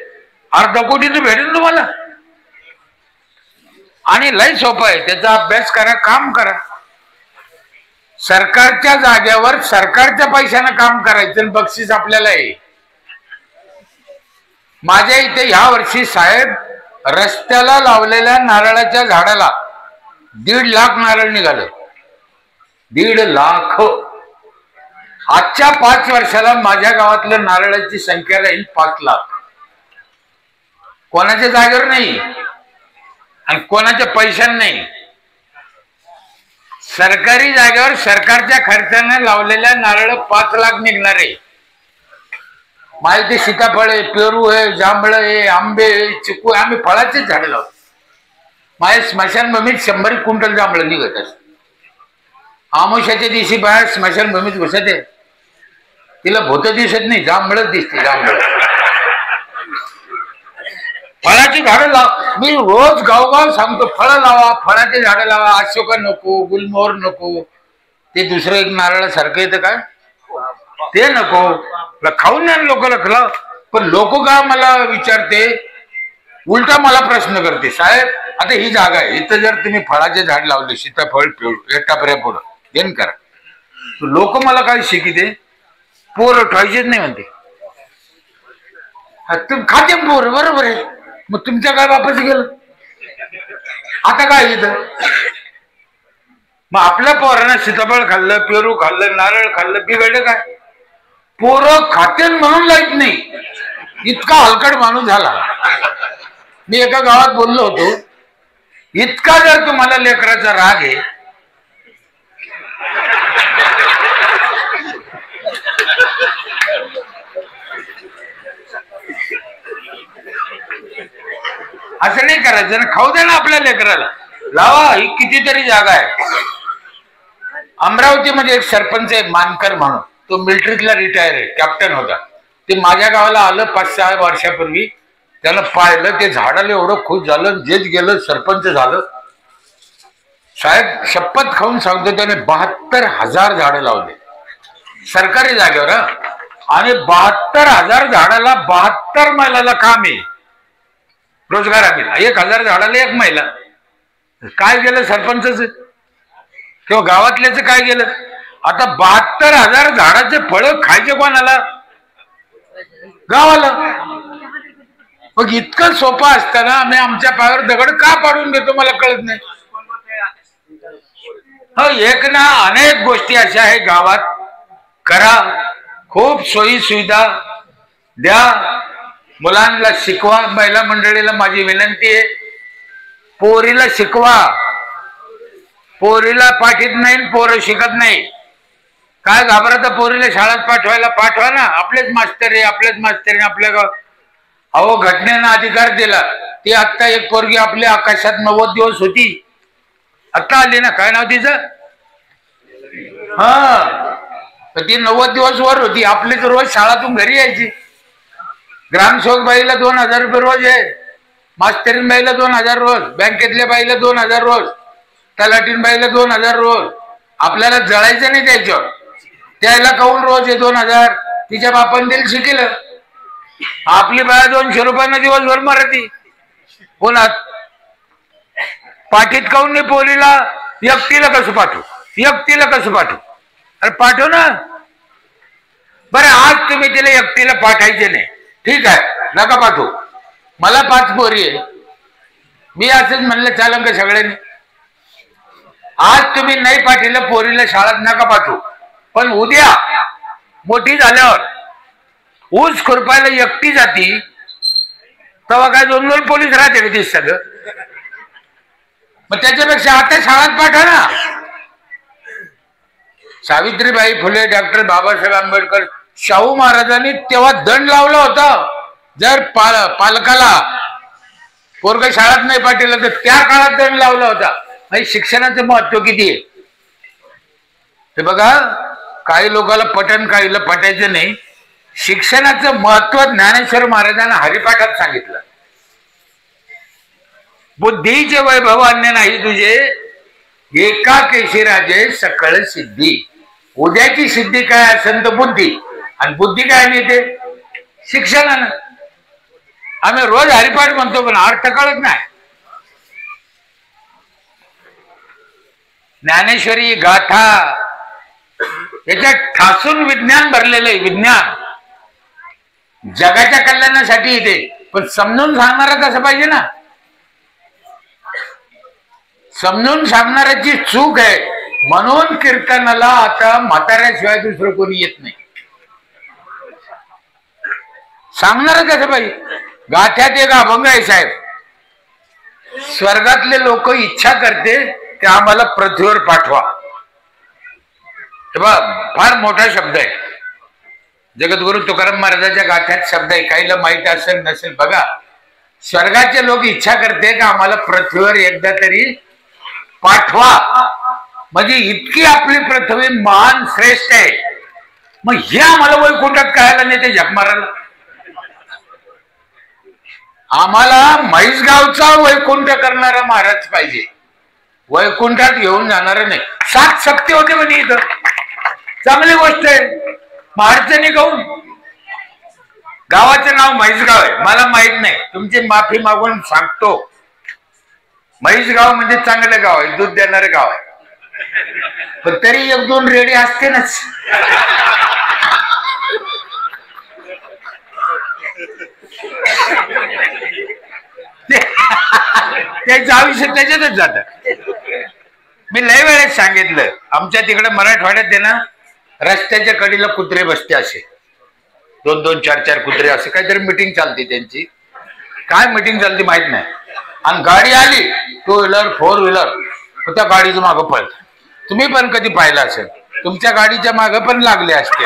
अर्धा कोटी तर भेटेल तुम्हाला. आणि लय सोपं आहे, त्याचा अभ्यास करा, काम करा. सरकारच्या जाग्यावर सरकारच्या पैशानं काम करायचं, बक्षीस आपल्याला आहे. माझ्या इथे ह्या वर्षी साहेब रस्त्याला लावलेल्या नारळाच्या झाडाला 1.5 लाख नारळ निघालं. 1.5 लाख. आजच्या 5 वर्षाला माझ्या गावातल्या नारळाची संख्या राहील 5 लाख. कोणाच्या जागेवर नाही आणि कोणाच्या पैशाने नाही, सरकारी जागेवर सरकारच्या खर्चाने लावलेल्या नारळ 5 लाख निघणार आहे. माहिती सीताफळ आहे, पेरू आहे, जांभळ आहे, आंबे आहे, चिकू आहे. आम्ही फळाचेच झाडे लावतो. माझ्या स्मशानभूमीत 100 क्विंटल जांभळ निघत असत. आमुष्याच्या दिवशी बाहेर स्मशानभूमीत घुसत आहे, तिला भूत दिसत नाही, जांभळच दिसते. जांभळ फळाची झाडं लाव. मी रोज गावगाव सांगतो, फळं लावा, फळाची झाडं लावा. अशोका नको, गुलमोहर नको, ते दुसरं एक नारळासारखं येतं काय ते नको. खाऊन द्या लोकांना खला. पण लोक का मला विचारते, उलटा मला प्रश्न करते, साहेब आता ही जागा आहे, इथं जर तुम्ही फळाचे झाड लावले, सीताफळ, पेरू, एटापर्या पुढं देन करा, लोक मला काय शिकिते, पोरं ठेवायचेच नाही म्हणते. तुम्ही खाते पोर, बरोबर आहे. मग तुमच्या काय वापस गेलं, आता काय इथं. मग आपल्या पोरांना सीताफळ खाल्लं, पेरू खाल्लं, नारळ खाल्लं, बिघडलं काय. पोरं खाते म्हणून लाईत नाही, इतका हलकट माणूस झाला. मी एका गावात बोललो होतो, इतका जर तुम्हाला लेकराचा राग आहे, असं नाही करायचं ना. खाऊ द्या ना आपल्या लेकराला, लावा. ही कितीतरी जागा आहे. अमरावतीमध्ये एक सरपंच आहे मानकर म्हणून, तो मिलिटरीतला रिटायर आहे, कॅप्टन होता. ते माझ्या गावाला आलं 5-6 वर्षापूर्वी. त्याला पाहिलं, ते झाडाला एवढं खुश झालं, जेच गेलं सरपंच झालं. साहेब शपथ खाऊन सांगतो, त्याने 72,000 झाडं लावले सरकारी जागेवर. आणि 72,000 झाडाला 72 महिलाला काम आहे, रोजगार आहे. 1,000 झाडाला 1 महिला. काय गेलं सरपंच किंवा गावातल्याच काय गेलं. आता 72,000 झाडाचे फळ खायचे कोणाला, गावाला. मग इतकं सोपं असताना आम्ही आमच्या पायावर दगड का पाडून घेतो मला कळत नाही. हो, एक ना अनेक गोष्टी अशा आहे गावात करा. खूप सोयी सुविधा द्या, मुलांना शिकवा. महिला मंडळीला माझी विनंती आहे, पोरीला शिकवा. पोरीला पाठीत नाही, पोरं शिकत नाही. काय घाबरता पोरीला शाळेत पाठवायला, पाठवा ना. आपलेच मास्तर आहे, आपलेच मास्तर आपल्या गाव. अहो, घटनेनं अधिकार दिला. ती आत्ता एक पोरगी आपल्या आकाशात 90 दिवस होती, आता आली ना. काय नाव तिचं, हा, ती 90 दिवस वर होती. आपली तर रोज शाळातून घरी यायची. ग्रामसेवक बाईला 2,000 रुपये रोज आहे, मास्तरीन बाईला 2,000 रोज, बँकेतल्या बाईला 2,000 रोज, तलाठीन बाईला 2,000 रोज. आपल्याला जळायचं नाही त्याच्यावर. त्याला काऊन रोज आहे 2,000, तिच्या बापान दिल शिकेलं. आपली बाया 200 रुपयानं दिवसभर मराठी. पुन्हा पाठीत काऊन नाही पोरीला. एकटीला कसं पाठवू, एकटीला कसं पाठवू. अरे पाठव ना. बरं, आज तुम्ही तिला एकटीला पाठायचे नाही, ठीक आहे, नका पाठवू. मला 5 पोरी आहे, मी असंच म्हणलं चालन का सगळ्यांनी. आज तुम्ही नाही पाठवलं पोरीला शाळेत, नका पाठवू. पण उद्या मोठी झाल्यावर ऊस खुरपायला एकटी जाती, तेव्हा काय 2-2 पोलीस राहते का दिस सगळं. मग त्याच्यापेक्षा आता शाळेत पाठवा ना. सावित्रीबाई फुले, डॉक्टर बाबासाहेब आंबेडकर, शाहू महाराजांनी तेव्हा दंड लावला होता. जर पालकाला पोरग शाळेत नाही पाठवलं तर त्या काळात दंड लावला होता. म्हणजे शिक्षणाचं महत्व किती आहे हे बघा. काही लोकांना पटन, काहीला पटायचं नाही. शिक्षणाचं महत्व ज्ञानेश्वर महाराजांना हरिपाठात सांगितलं. बुद्धीचे वैभव अन्य नाही तुझे, एका केशी राजे सकळ सिद्धी. उद्याची सिद्धी काय असेल तर बुद्धी, आणि बुद्धी काय मिळते शिक्षणानं. आम्ही रोज हरिपाठ म्हणतो पण अर्थ कळत नाही. ज्ञानेश्वरी गाथा याच्यात ठासून विज्ञान भरलेलं आहे. विज्ञान जगाच्या कल्याणासाठी येते, पण समजून सांगणारा कसं पाहिजे ना. समजून सांगणाऱ्याची चूक आहे, म्हणून कीर्तनाला आता म्हाताऱ्याशिवाय दुसरं कोणी येत नाही. सांगणार कसं पाहिजे. गाथ्यात एक अभंग आहे साहेब, स्वर्गातले लोक इच्छा करते ते आम्हाला पृथ्वीवर पाठवा. फार मोठा शब्द आहे. जगद्गुरु तुकाराम महाराजांच्या गाथ्यात शब्द आहे. काहीला माहित असेल नसेल बघा. स्वर्गाचे लोक इच्छा करते की आम्हाला पृथ्वीवर एकदा तरी पाठवा. म्हणजे इतकी आपली पृथ्वी महान श्रेष्ठ आहे. मग हे आम्हाला वैकुंठात कळायला नाही ते झक मारायला. आम्हाला म्हैसगावचा वैकुंठ करणारा महाराज पाहिजे, वैकुंठात घेऊन जाणार नाही. 7 सप्ते होते म्हणे इथं. चांगली गोष्ट आहे. अडचणी गाऊन गावाचं नाव म्हैसगाव आहे. मला माहित नाही, तुमची माफी मागून सांगतो. म्हैसगाव म्हणजे चांगलं गाव आहे, दूध देणारं गाव आहे. पण तरी 1-2 रेडी असते नाच. त्याचं आयुष्य त्याच्यातच जात. मी लय वेळेस सांगितलं, आमच्या तिकडे मराठवाड्यात आहे ना, रस्त्याच्या कडेला कुत्रे बसते असे 2-2, 4-4 कुत्रे असे. काहीतरी मिटिंग चालते त्यांची. काय मिटिंग चालते माहित नाही. आणि गाडी आली 2 व्हीलर 4 व्हीलर, त्या गाडीचं मागं पळत. तुम्ही पण कधी पाहिलं असेल, तुमच्या गाडीच्या मागं पण लागले असते.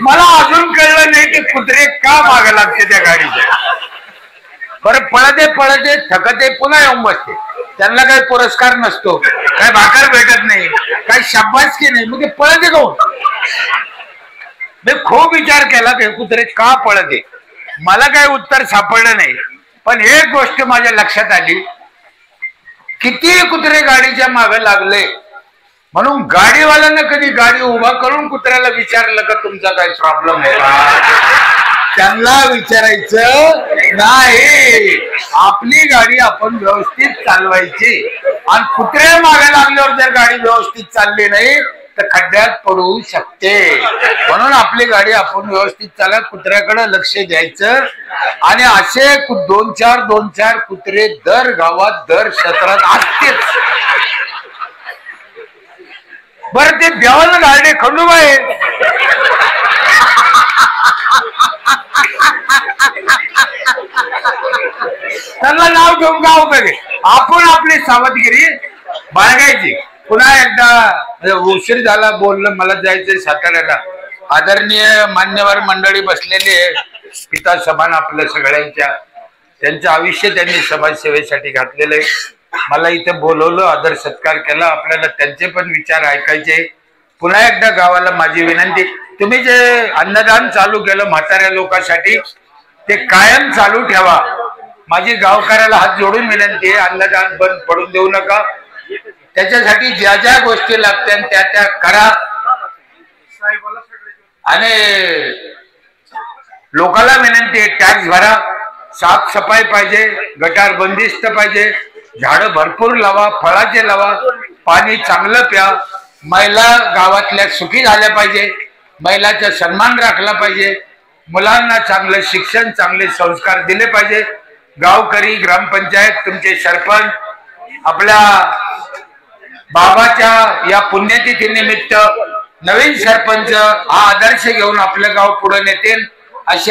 मला अजून कळलं नाही की कुत्रे का मागे लागते त्या गाडीच्या. बरं पळते थकते, पुन्हा येऊन बसते. त्यांना काही पुरस्कार नसतो, काही भाकर भेटत नाही, काही शाबासकी नाही, मग ते पळते काऊन. मी खूप विचार केला की कुत्रे का पळते. मला काही उत्तर सापडलं नाही. पण एक गोष्ट माझ्या लक्षात आली, किती कुत्रे गाडीच्या मागे लागले. म्हणून गाडीवाल्यानं कधी गाडी उभा करून कुत्र्याला विचारलं का तुमचा काही प्रॉब्लेम आहे का. त्यांना विचारायचं नाही, आपली गाडी आपण व्यवस्थित चालवायची. आणि कुत्र्या मागे लागल्यावर जर गाडी व्यवस्थित चालली नाही तर खड्ड्यात पडू शकते. म्हणून आपली गाडी आपण व्यवस्थित चालत, कुत्र्याकडे लक्ष द्यायचं. आणि असे 2-4 कुत्रे दर गावात दर क्षेत्रात असतेच. बरं ते देवाला गाडी खंडोबा आहे. त्यांना नाव घेऊन गाव बघे. आपण आपली सावधगिरी बाळगायची. पुन्हा एकदा उशीर झाला, बोललं मला जायचंय साताऱ्याला. आदरणीय मान्यवर मंडळी बसलेली आहे, पिता समान आपल्या सगळ्यांच्या. त्यांचं आयुष्य त्यांनी समाजसेवेसाठी घातलेलं आहे. मला इथे बोलवलं, आदर सत्कार केला. आपल्याला त्यांचे पण विचार ऐकायचे. पुन्हा एकदा गावाला माझी विनंती, तुम्ही जे अन्नदान चालू केलं म्हाताऱ्या लोकांसाठी ते कायम चालू ठेवा. माझी गावकऱ्याला हात जोडून विनंती आहे, अन्नदान बंद पडून देऊ नका. त्याच्यासाठी ज्या ज्या गोष्टी लागतात त्या करा. आणि लोकांना विनंती आहे, टॅक्स भरा, साफसफाई पाहिजे, गटार बंदिस्त पाहिजे, झाडं भरपूर लावा, फळाचे लावा, पाणी चांगलं प्या. महिला गावातल्या सुखी झाल्या पाहिजे, महिलाचा सन्मान राखला पाहिजे, मुलांना चांगलं शिक्षण, चांगले संस्कार दिले पाहिजे. गावकरी, ग्रामपंचायत, तुमचे सरपंच, आपल्या बाबाच्या या पुण्यतिथी निमित्त नवीन सरपंच हा आदर्श घेऊन आपलं गाव पुढे नेतील अशी